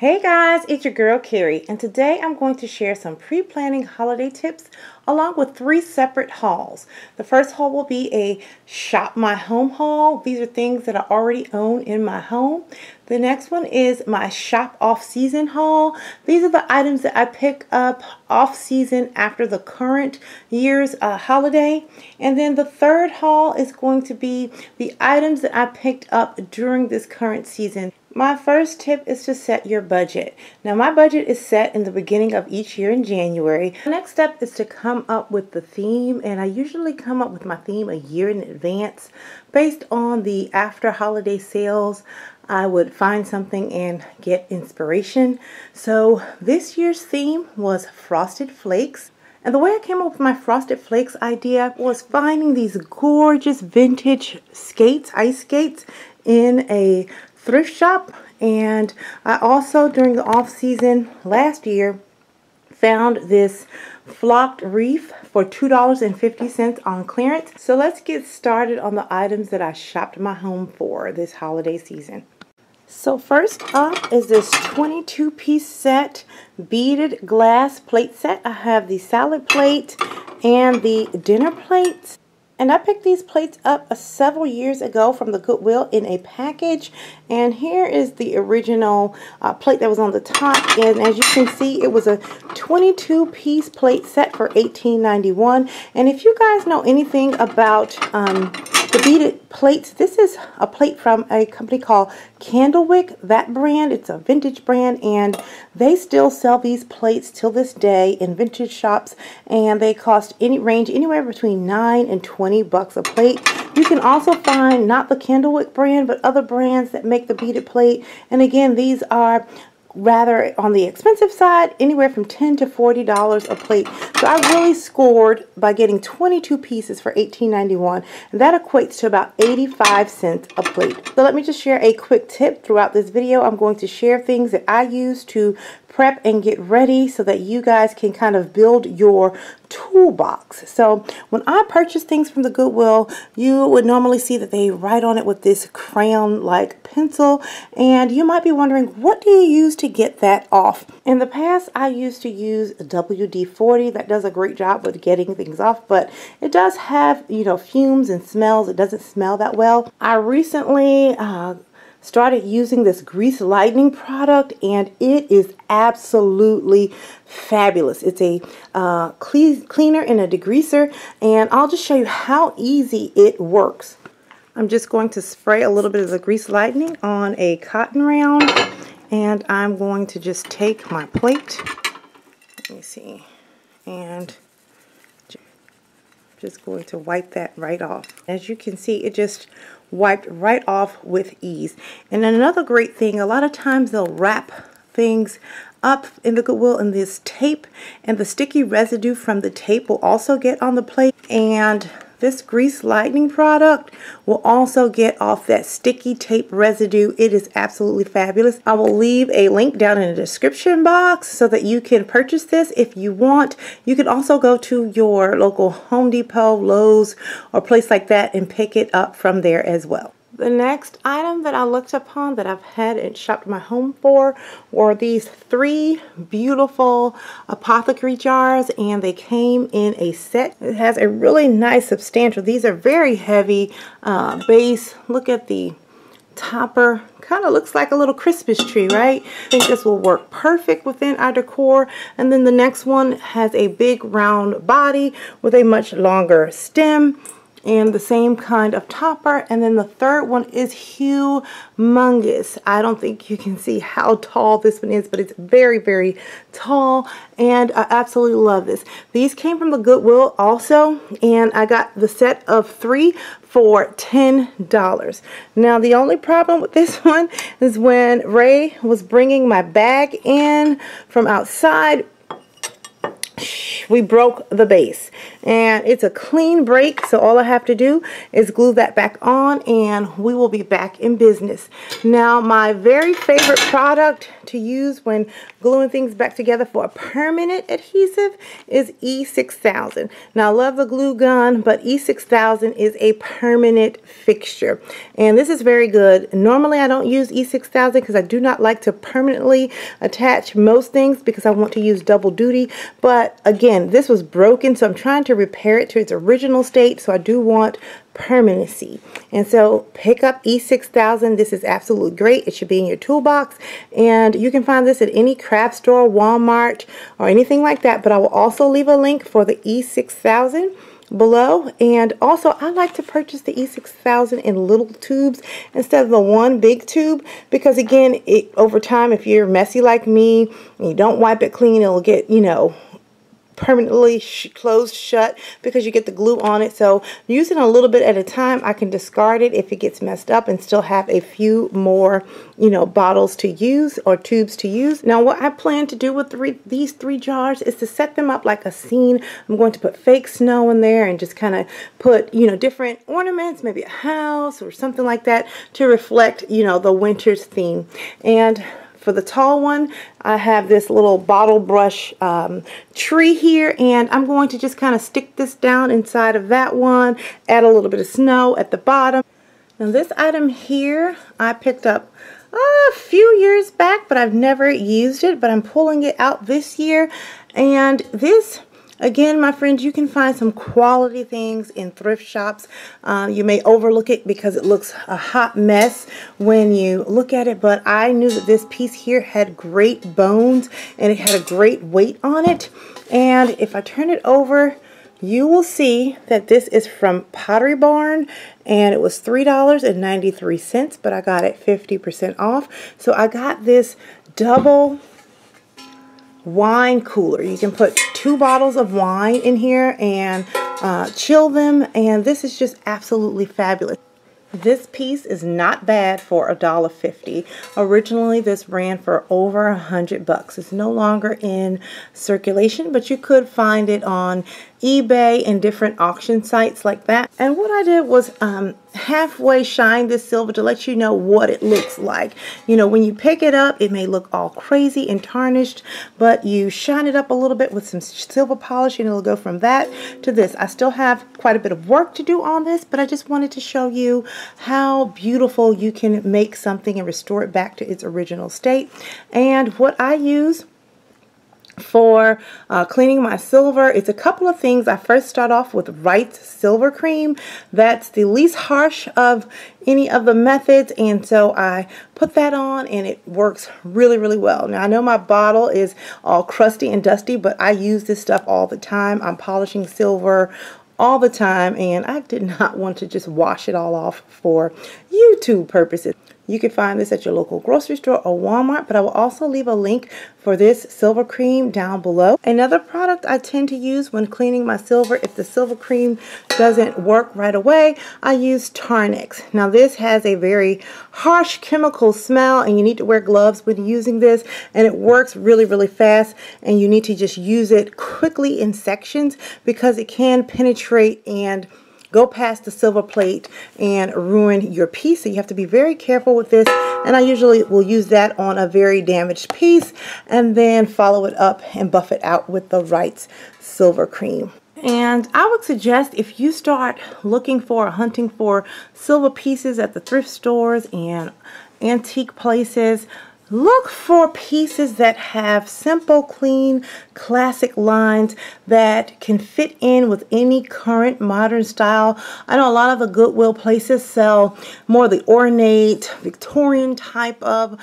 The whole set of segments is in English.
Hey guys, it's your girl Keri, and today I'm going to share some pre-planning holiday tips along with 3 separate hauls. The first haul will be a shop my home haul. These are things that I already own in my home. The next one is my shop off-season haul. These are the items that I pick up off-season after the current year's holiday. And then the third haul is going to be the items that I picked up during this current season. My first tip is to set your budget. Now my budget is set in the beginning of each year in January. The next step is to come up with the theme, and I usually come up with my theme a year in advance based on the after holiday sales. I would find something and get inspiration. So this year's theme was Frosted Flakes. And the way I came up with my Frosted Flakes idea was finding these gorgeous vintage skates, ice skates, in a thrift shop. And I also, during the off season last year, found this flocked wreath for $2.50 on clearance. So let's get started on the items that I shopped my home for this holiday season. So first up is this 22-piece set beaded glass plate set. I have the salad plate and the dinner plates. And I picked these plates up several years ago from the Goodwill in a package. And here is the original plate that was on the top. And as you can see, it was a 22-piece plate set for $18.91. And if you guys know anything about the beaded plates, this is a plate from a company called Candlewick, that brand. It's a vintage brand, and they still sell these plates till this day in vintage shops, and they range anywhere between $9 and $20 a plate. You can also find not the Candlewick brand, but other brands that make the beaded plate, and again, these are rather on the expensive side, anywhere from $10 to $40 a plate. So I really scored by getting 22 pieces for $18.91, and that equates to about 85 cents a plate. So let me just share a quick tip throughout this video. I'm going to share things that I use to prep and get ready so that you guys can kind of build your toolbox. So when I purchase things from the Goodwill, you would normally see that they write on it with this crayon-like pencil, and you might be wondering, what do you use to get that off? In the past, I used to use WD-40. That does a great job with getting things off, but it does have, fumes and smells. It doesn't smell that well. I recently started using this grease lightning product, and it is absolutely fabulous. It's a cleaner and a degreaser, and I'll just show you how easy it works. I'm just going to spray a little bit of the grease lightning on a cotton round, and I'm going to just take my plate, let me see, and just going to wipe that right off. As you can see, it just wiped right off with ease. And another great thing, a lot of times they'll wrap things up in the Goodwill in this tape, and the sticky residue from the tape will also get on the plate, and this grease lightning product will also get off that sticky tape residue. It is absolutely fabulous. I will leave a link down in the description box so that you can purchase this if you want. You can also go to your local Home Depot, Lowe's, or place like that and pick it up from there as well. The next item that I looked upon that I've had and shopped my home for were these 3 beautiful apothecary jars, and they came in a set. It has a really nice substantial, these are very heavy base. Look at the topper, kind of looks like a little Christmas tree, right? I think this will work perfect within our decor. And then the next one has a big round body with a much longer stem and the same kind of topper. And then the third one is humongous. I don't think you can see how tall this one is, but it's very, very tall, and I absolutely love this. These came from the Goodwill also, and I got the set of 3 for $10. Now the only problem with this one is when Ray was bringing my bag in from outside, we broke the base, and it's a clean break, so all I have to do is glue that back on and we will be back in business. Now my very favorite product to use when gluing things back together for a permanent adhesive is E6000. Now, I love the glue gun, but E6000 is a permanent fixture. And this is very good. Normally, I don't use E6000 because I do not like to permanently attach most things because I want to use double duty. But again, this was broken, so I'm trying to repair it to its original state, so I do want permanency. And so pick up E6000. This is absolutely great. It should be in your toolbox, and you can find this at any craft store, Walmart, or anything like that. But I will also leave a link for the E6000 below. And also, I like to purchase the E6000 in little tubes instead of the one big tube, because again, over time, if you're messy like me and you don't wipe it clean, it'll get, you know, permanently closed shut because you get the glue on it. So using a little bit at a time, I can discard it if it gets messed up and still have a few more, you know, bottles to use or tubes to use. Now, what I plan to do with these three jars is to set them up like a scene. I'm going to put fake snow in there and just kind of put, you know, different ornaments, maybe a house or something like that to reflect, you know, the winter's theme. And for the tall one, I have this little bottle brush tree here, and I'm going to just kind of stick this down inside of that one, add a little bit of snow at the bottom. Now, this item here I picked up a few years back, but I've never used it, but I'm pulling it out this year. And this, again, my friends, you can find some quality things in thrift shops. You may overlook it because it looks a hot mess when you look at it, but I knew that this piece here had great bones and it had a great weight on it. And if I turn it over, you will see that this is from Pottery Barn, and it was $3.93, but I got it 50% off. So I got this double wine cooler. You can put 2 bottles of wine in here and chill them, and this is just absolutely fabulous. This piece is not bad for $1.50. Originally, this ran for over $100. It's no longer in circulation, but you could find it on eBay and different auction sites like that. And what I did was halfway shine this silver to let you know what it looks like. You know, when you pick it up, it may look all crazy and tarnished, but you shine it up a little bit with some silver polish and it'll go from that to this. I still have quite a bit of work to do on this, but I just wanted to show you how beautiful you can make something and restore it back to its original state. And what I use for cleaning my silver, it's a couple of things. I first start off with Wright's Silver Cream. That's the least harsh of any of the methods, and so I put that on and it works really, really well. Now, I know my bottle is all crusty and dusty, but I use this stuff all the time. I'm polishing silver all the time, and I did not want to just wash it all off for YouTube purposes. You can find this at your local grocery store or Walmart, but I will also leave a link for this silver cream down below. Another product I tend to use when cleaning my silver, if the silver cream doesn't work right away, I use Tarnex. Now, this has a very harsh chemical smell, and you need to wear gloves when using this, and it works really, really fast, and you need to just use it quickly in sections because it can penetrate and go past the silver plate and ruin your piece. So you have to be very careful with this. And I usually will use that on a very damaged piece and then follow it up and buff it out with the Wright's Silver Cream. And I would suggest if you start looking for, hunting for silver pieces at the thrift stores and antique places, look for pieces that have simple, clean, classic lines that can fit in with any current modern style. I know a lot of the Goodwill places sell more of the ornate, Victorian type of,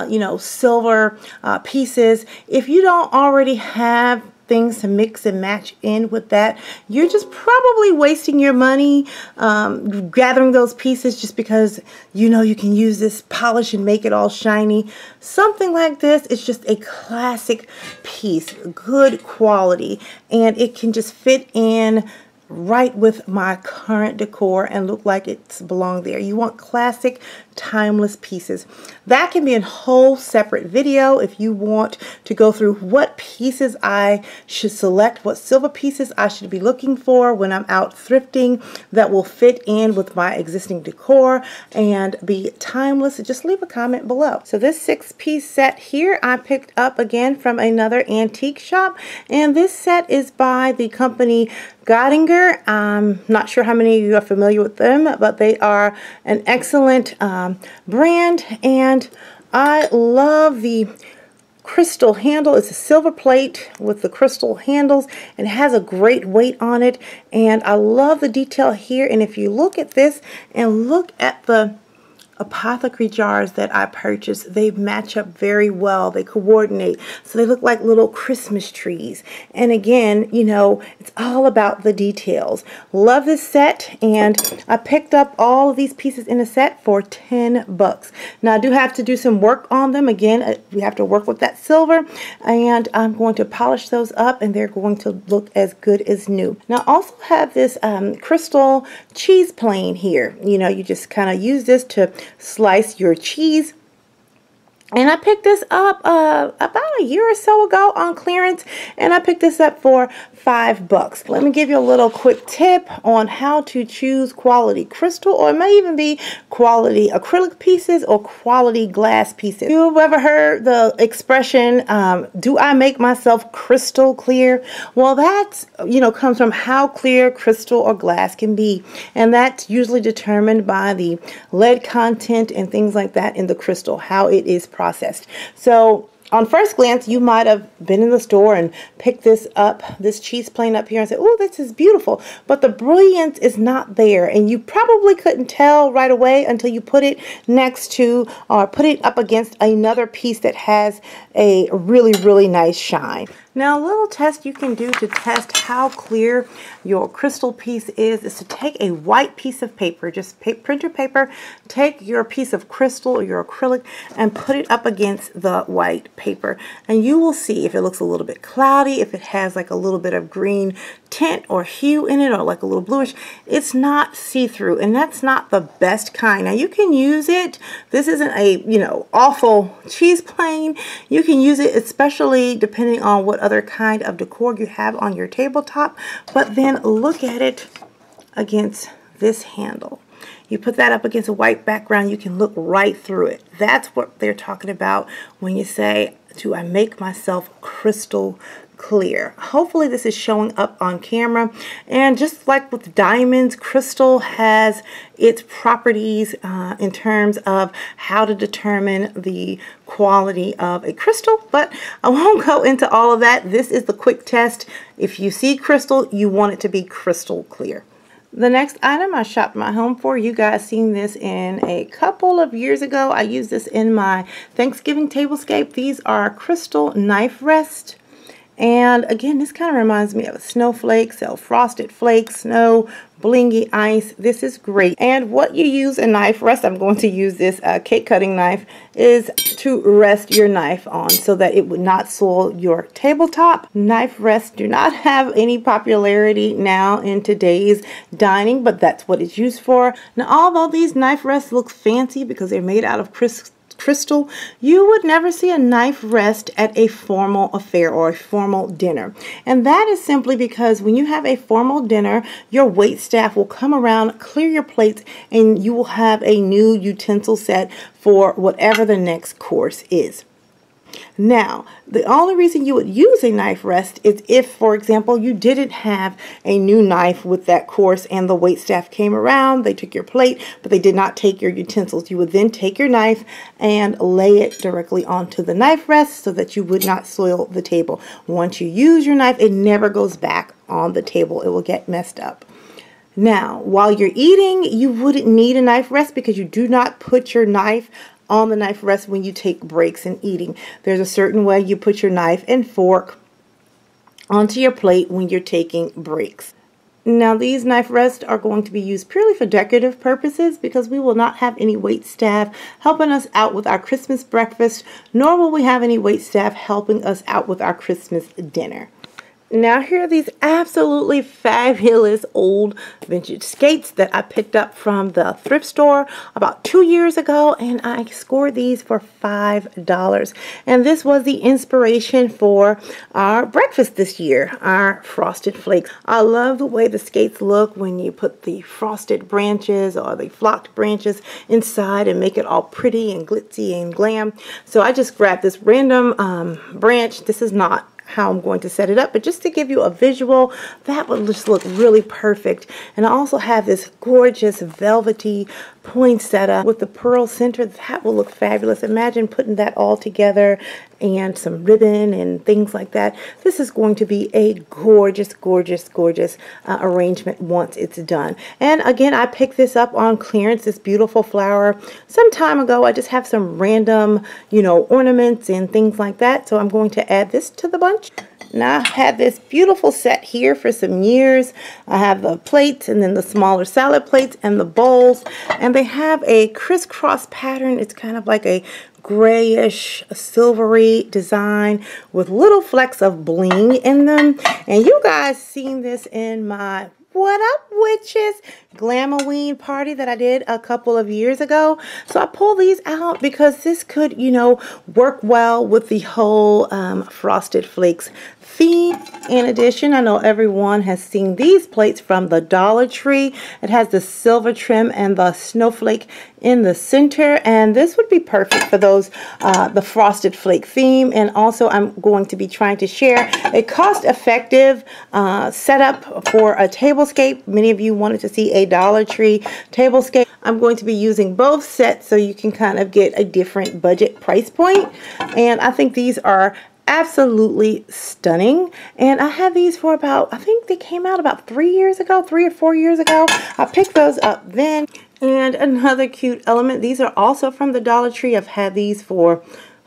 you know, silver pieces. If you don't already have things to mix and match in with that, you're just probably wasting your money gathering those pieces just because you know you can use this polish and make it all shiny. Something like this is just a classic piece, good quality, and it can just fit in right with my current decor and look like it's belonged there. You want classic, timeless pieces. That can be a whole separate video if you want to go through what pieces I should select, what silver pieces I should be looking for when I'm out thrifting that will fit in with my existing decor and be timeless. Just leave a comment below. So this 6-piece set here I picked up again from another antique shop, and this set is by the company Godinger. I'm not sure how many of you are familiar with them, but they are an excellent brand, and I love the crystal handle. It's a silver plate with the crystal handles, and it has a great weight on it, and I love the detail here. And if you look at this and look at the apothecary jars that I purchased, they match up very well. They coordinate, so they look like little Christmas trees. And again, you know, it's all about the details. Love this set, and I picked up all of these pieces in a set for 10 bucks. Now I do have to do some work on them. Again, we have to work with that silver, and I'm going to polish those up, and they're going to look as good as new. Now I also have this crystal cheese plane here. You know, you just kind of use this to slice your cheese. And I picked this up about a year or so ago on clearance, and I picked this up for 5 bucks. Let me give you a little quick tip on how to choose quality crystal, or it may even be quality acrylic pieces or quality glass pieces. You've ever heard the expression, do I make myself crystal clear? Well, that's, you know, comes from how clear crystal or glass can be, and that's usually determined by the lead content and things like that in the crystal, how it is processed. So on first glance, you might have been in the store and picked this up, this cheese plane up here, and said, oh, this is beautiful. But the brilliance is not there, and you probably couldn't tell right away until you put it next to or put it up against another piece that has a really, really nice shine. Now, a little test you can do to test how clear your crystal piece is to take a white piece of paper, just printer paper, take your piece of crystal or your acrylic and put it up against the white paper. And you will see if it looks a little bit cloudy, if it has like a little bit of green tint or hue in it, or like a little bluish. It's not see-through, and that's not the best kind. Now, you can use it. This isn't a, you know, awful cheese plane. You can use it, especially depending on what other kind of decor you have on your tabletop. But then look at it against this handle. You put that up against a white background, you can look right through it. That's what they're talking about when you say, do I make myself crystal clear? Hopefully this is showing up on camera. And just like with diamonds, crystal has its properties in terms of how to determine the quality of a crystal, but I won't go into all of that. This is the quick test. If you see crystal, you want it to be crystal clear. The next item I shopped my home for, you guys seen this in a couple of years ago. I used this in my Thanksgiving tablescape. These are crystal knife rests. And again, this kind of reminds me of a snowflake, so frosted flakes, snow, blingy ice. This is great. And what you use a knife rest, I'm going to use this cake cutting knife, is to rest your knife on so that it would not soil your tabletop. Knife rests do not have any popularity now in today's dining, but that's what it's used for. Now, although these knife rests look fancy because they're made out of crystal, you would never see a knife rest at a formal affair or a formal dinner. And that is simply because when you have a formal dinner, your wait staff will come around, clear your plates, and you will have a new utensil set for whatever the next course is. Now, the only reason you would use a knife rest is if, for example, you didn't have a new knife with that course and the wait staff came around, they took your plate, but they did not take your utensils. You would then take your knife and lay it directly onto the knife rest so that you would not soil the table. Once you use your knife, it never goes back on the table. It will get messed up. Now, while you're eating, you wouldn't need a knife rest because you do not put your knife on the knife rest when you take breaks in eating. There's a certain way you put your knife and fork onto your plate when you're taking breaks. Now, these knife rests are going to be used purely for decorative purposes because we will not have any wait staff helping us out with our Christmas breakfast, nor will we have any wait staff helping us out with our Christmas dinner. Now here are these absolutely fabulous old vintage skates that I picked up from the thrift store about 2 years ago, and I scored these for $5. And this was the inspiration for our breakfast this year, our frosted flakes. I love the way the skates look when you put the frosted branches or the flocked branches inside and make it all pretty and glitzy and glam. So I just grabbed this random branch. This is not how I'm going to set it up, but just to give you a visual, that would just look really perfect. And I also have this gorgeous velvety poinsettia with the pearl center. That will look fabulous. Imagine putting that all together and some ribbon and things like that. This is going to be a gorgeous, gorgeous, gorgeous arrangement once it's done. And again, I picked this up on clearance, this beautiful flower, some time ago. I just have some random, ornaments and things like that. So I'm going to add this to the bunch. Now I've had this beautiful set here for some years. I have the plates and then the smaller salad plates and the bowls. And they have a crisscross pattern. It's kind of like a grayish, silvery design with little flecks of bling in them. And you guys seen this in my What Up Witches Glamoween party that I did a couple of years ago. So I pulled these out because this could, work well with the whole Frosted Flakes theme. In addition, I know everyone has seen these plates from the Dollar Tree. It has the silver trim and the snowflake in the center, and this would be perfect for those the Frosted Flake theme. And also I'm going to be trying to share a cost-effective setup for a tablescape. Many of you wanted to see a Dollar Tree tablescape. I'm going to be using both sets so you can kind of get a different budget price point, and I think these are absolutely stunning. And I had these for about, I think they came out about 3 years ago, 3 or 4 years ago. I picked those up then. And another cute element, these are also from the Dollar Tree. I've had these for,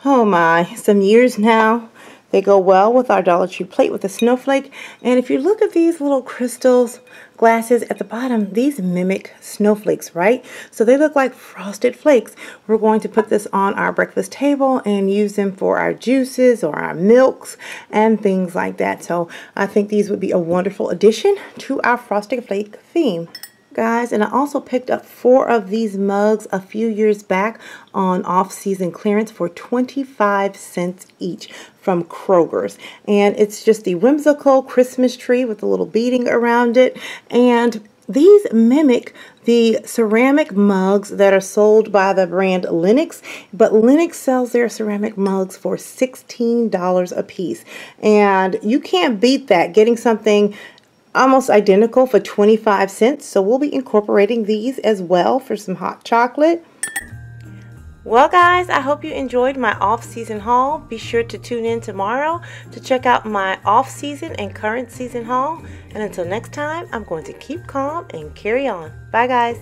oh my, some years now. They go well with our Dollar Tree plate with the snowflake. And if you look at these little crystals, glasses at the bottom, these mimic snowflakes, right? So they look like frosted flakes. We're going to put this on our breakfast table and use them for our juices or our milks and things like that. So I think these would be a wonderful addition to our frosted flake theme. Guys, and I also picked up 4 of these mugs a few years back on off-season clearance for 25 cents each from Kroger's. And it's just the whimsical Christmas tree with a little beading around it. And these mimic the ceramic mugs that are sold by the brand Lenox, but Lenox sells their ceramic mugs for $16 a piece. And you can't beat that, getting something almost identical for 25 cents. So we'll be incorporating these as well for some hot chocolate. Well guys, I hope you enjoyed my off-season haul. Be sure to tune in tomorrow to check out my off-season and current season haul. And until next time, I'm going to keep calm and carry on. Bye guys.